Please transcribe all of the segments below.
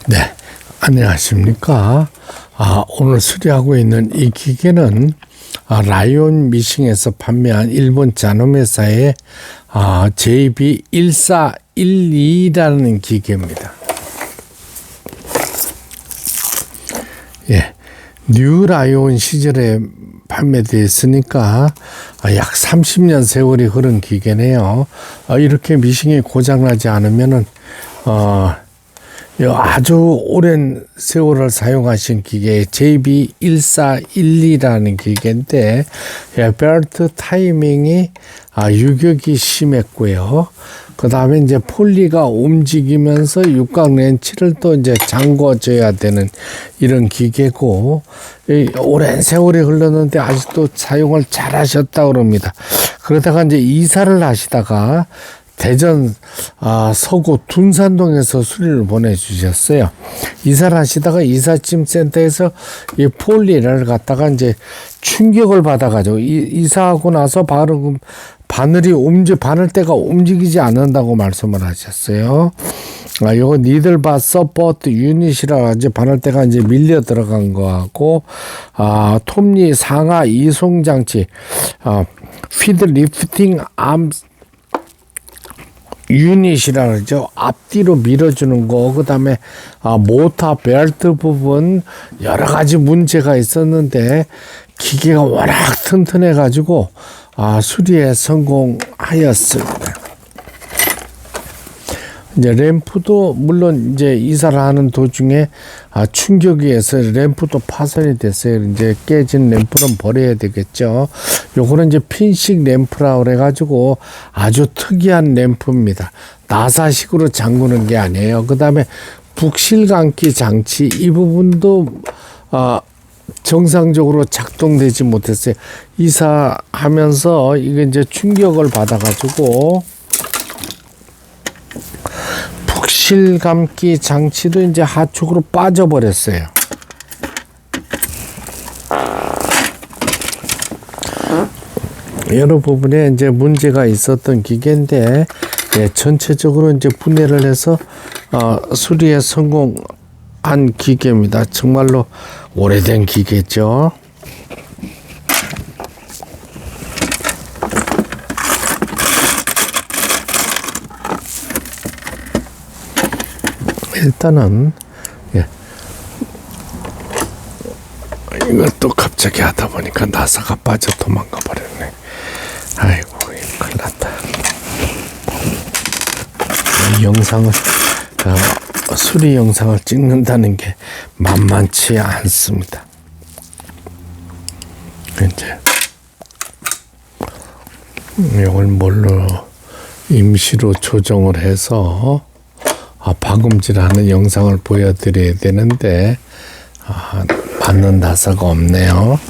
네, 안녕하십니까. 오늘 수리하고 있는 이 기계는 라이온 미싱에서 판매한 일본 잔홈회사의 JB1412라는 기계입니다. 예, 뉴 라이온 시절에 판매되었으니까 약 30년 세월이 흐른 기계네요. 이렇게 미싱이 고장나지 않으면은 아주 오랜 세월을 사용하신 기계 JB1412라는 기계인데, 벨트 타이밍이 유격이 심했고요. 그 다음에 이제 폴리가 움직이면서 육각 렌치를 또 이제 잠궈줘야 되는 이런 기계고, 오랜 세월이 흘렀는데 아직도 사용을 잘 하셨다고 그럽니다. 그러다가 이제 이사를 하시다가 대전 서구 둔산동에서 수리를 보내주셨어요. 이사를 하시다가 이삿짐 센터에서 이 폴리를 갖다가 이제 충격을 받아가지고 이사하고 나서 바로 바늘대가 움직이지 않는다고 말씀을 하셨어요. 요거 니들바 서포트 유닛이라 이제 바늘대가 이제 밀려 들어간 거하고, 톱니 상하 이송 장치, 피드 리프팅 암 유닛이라 그러죠. 앞뒤로 밀어주는 거, 그 다음에 모터 벨트 부분 여러 가지 문제가 있었는데 기계가 워낙 튼튼해 가지고 수리에 성공하였습니다. 이제 램프도 물론 이제 이사를 하는 도중에 충격에 의해서 램프도 파손이 됐어요. 이제 깨진 램프는 버려야 되겠죠. 요거는 이제 핀식 램프라고 그래가지고 아주 특이한 램프입니다. 나사식으로 잠그는 게 아니에요. 그 다음에 북실 감기 장치 이 부분도 정상적으로 작동되지 못했어요. 이사하면서 이게 이제 충격을 받아가지고 북실 감기 장치도 이제 하축으로 빠져버렸어요. 여러 부분에 이제 문제가 있었던 기계인데, 전체적으로 이제 분해를 해서 수리에 성공한 기계입니다. 정말로 오래된 기계죠. 일단은 이것도 갑자기 하다 보니까 나사가 빠져 도망가 버렸네. 아이고, 큰일 났다. 이 영상을 수리 영상을 찍는다는 게 만만치 않습니다. 이제 이걸 뭘로 임시로 조정을 해서 박음질하는 영상을 보여드려야 되는데 맞는 나사가 없네요.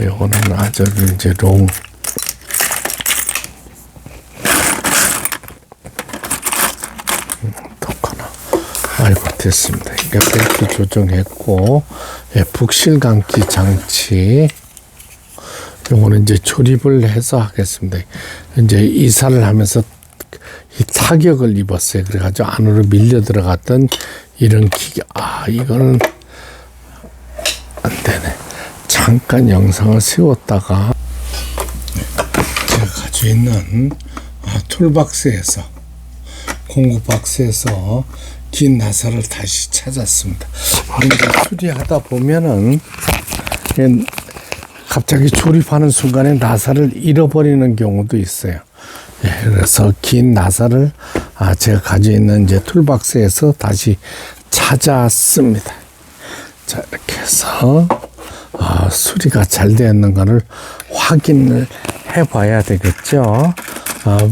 요거는 아주 이제 독하나. 아이고, 됐습니다. 이게 벨트 조정했고, 북실 감기 장치 요거는 이제 조립을 해서 하겠습니다. 이제 이사를 하면서 이 타격을 입었어요. 그래가지고 안으로 밀려 들어갔던 이런 기계. 이거는 안 되네. 잠깐 영상을 세웠다가 제가 가지고 있는 툴박스에서, 공구박스에서 긴 나사를 다시 찾았습니다. 그러니까 수리하다 보면은 갑자기 조립하는 순간에 나사를 잃어버리는 경우도 있어요. 그래서 긴 나사를 제가 가지고 있는 이제 툴박스에서 다시 찾았습니다. 자, 이렇게 해서 수리가 잘 되었는가를 확인을 해봐야 되겠죠.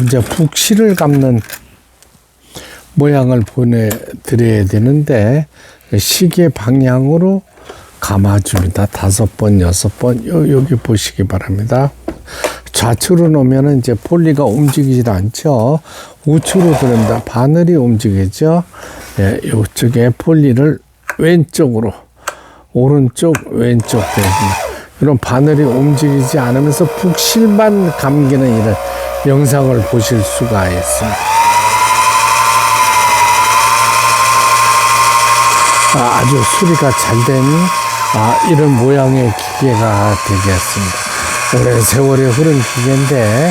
이제 북실을 감는 모양을 보내드려야 되는데 시계 방향으로 감아줍니다. 5번, 6번. 여기 보시기 바랍니다. 좌측으로 놓으면 이제 폴리가 움직이질 않죠. 우측으로 들은다. 바늘이 움직이죠. 이쪽에 폴리를 왼쪽으로, 오른쪽, 왼쪽 됩니다. 이런 바늘이 움직이지 않으면서 북실만 감기는 이런 영상을 보실 수가 있습니다. 아주 수리가 잘 된 이런 모양의 기계가 되겠습니다. 오랜 세월이 흐른 기계인데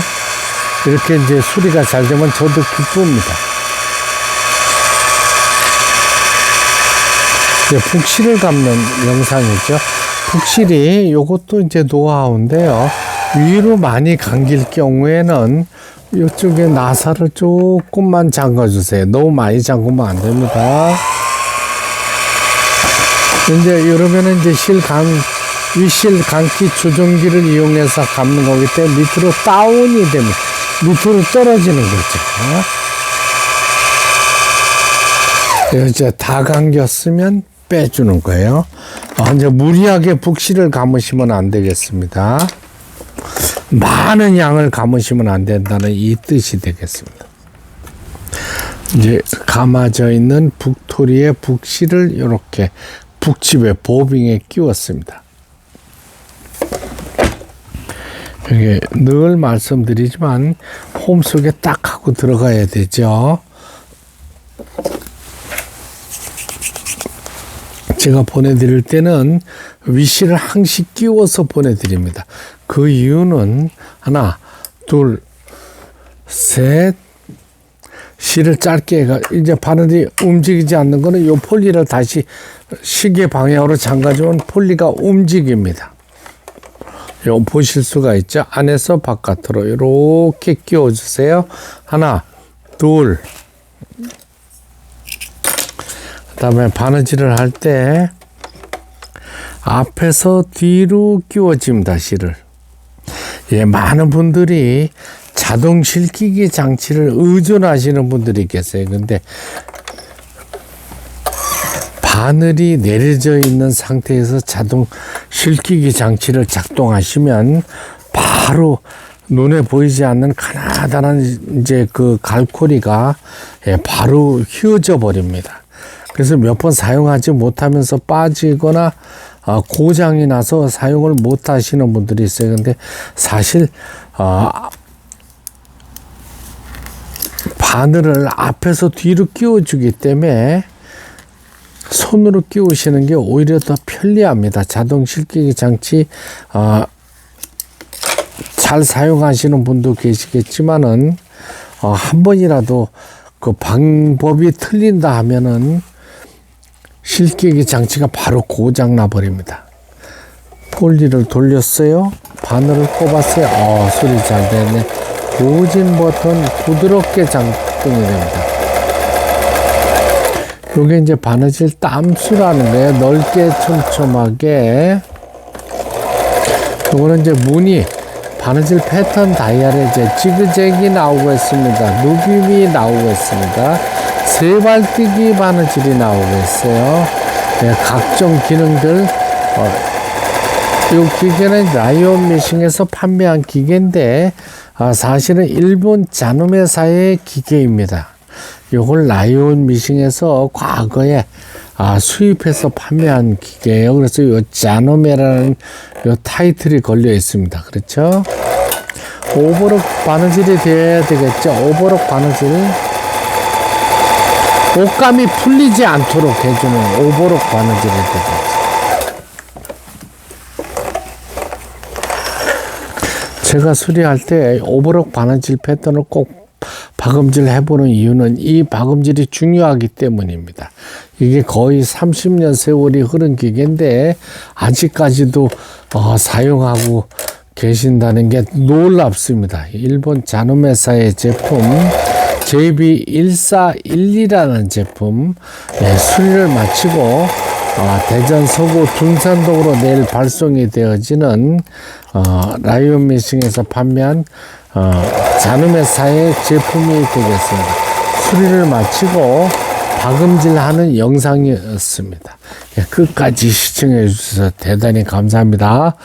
이렇게 이제 수리가 잘 되면 저도 기쁩니다. 이제 북실을 감는 영상이죠. 북실이 요것도 이제 노하우인데요. 위로 많이 감길 경우에는 이쪽에 나사를 조금만 잠가주세요. 너무 많이 잠그면 안 됩니다. 이제 이러면은 이제 윗실 감기 조정기를 이용해서 감는 거기 때문에 밑으로 다운이 됩니다. 밑으로 떨어지는 거죠. 이제 다 감겼으면 빼주는 거예요. 이제 무리하게 북실을 감으시면 안 되겠습니다. 많은 양을 감으시면 안 된다는 이 뜻이 되겠습니다. 이제 감아져 있는 북토리의 북실을 이렇게 북집의 보빙에 끼웠습니다. 이게 늘 말씀드리지만 홈 속에 딱 하고 들어가야 되죠. 제가 보내드릴 때는 위실을 항시 끼워서 보내드립니다. 그 이유는 하나, 둘, 셋, 실을 짧게 해가 이제 바늘이 움직이지 않는 거는 요 폴리를 다시 시계 방향으로 잠가주면 폴리가 움직입니다. 요 보실 수가 있죠. 안에서 바깥으로 이렇게 끼워주세요. 하나, 둘. 그다음에 바느질을 할 때 앞에서 뒤로 끼워집니다. 실을. 예, 많은 분들이 자동 실기기 장치를 의존하시는 분들이 계세요. 근데 바늘이 내려져 있는 상태에서 자동 실기기 장치를 작동하시면 바로 눈에 보이지 않는 가나다란 이제 그 갈고리가 바로 휘어져 버립니다. 그래서 몇 번 사용하지 못하면서 빠지거나 고장이 나서 사용을 못 하시는 분들이 있어요. 근데 사실 바늘을 앞에서 뒤로 끼워주기 때문에 손으로 끼우시는 게 오히려 더 편리합니다. 자동 실기기 장치 잘 사용하시는 분도 계시겠지만은 한 번이라도 그 방법이 틀린다 하면은 실기기 장치가 바로 고장 나 버립니다. 폴리를 돌렸어요. 바늘을 꼽았어요. 소리 잘 되네. 고진 버튼 부드럽게 작동이 됩니다. 요게 이제 바느질 땀수라는 거예요. 넓게 촘촘하게. 요거는 이제 무늬 바느질 패턴 다이얼에 이제 지그재기 나오고 있습니다. 누빔이 나오고 있습니다. 세발뜨기 바느질이 나오고 있어요. 네, 각종 기능들. 이 기계는 라이온 미싱에서 판매한 기계인데 사실은 일본 잔음회사의 기계입니다. 요걸 라이온 미싱에서 과거에 수입해서 판매한 기계예요. 그래서 요 잔음회라는 요 타이틀이 걸려 있습니다. 그렇죠? 오버록 바느질이 돼야 되겠죠. 오버록 바느질. 옷감이 풀리지 않도록 해주는 오버록 바느질이 되겠죠. 제가 수리할 때 오버록 바느질 패턴을 꼭 박음질 해보는 이유는 이 박음질이 중요하기 때문입니다. 이게 거의 30년 세월이 흐른 기계인데 아직까지도 사용하고 계신다는 게 놀랍습니다. 일본 잔음회사의 제품 JB1412라는 제품 수리를 마치고 대전 서구 둔산동으로 내일 발송이 되어지는 라이온 미싱에서 판매한 잔음회사의 제품이 되겠습니다. 수리를 마치고 박음질하는 영상이었습니다. 끝까지 시청해 주셔서 대단히 감사합니다.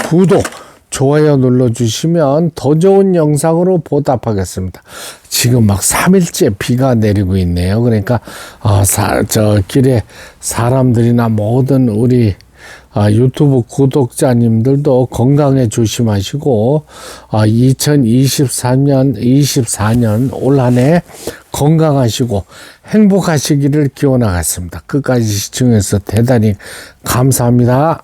구독, 좋아요 눌러주시면 더 좋은 영상으로 보답하겠습니다. 지금 막 3일째 비가 내리고 있네요. 그러니까 저 길에 사람들이나 모든 우리 유튜브 구독자님들도 건강에 조심하시고 2024년 올 한 해 건강하시고 행복하시기를 기원하겠습니다. 끝까지 시청해서 대단히 감사합니다.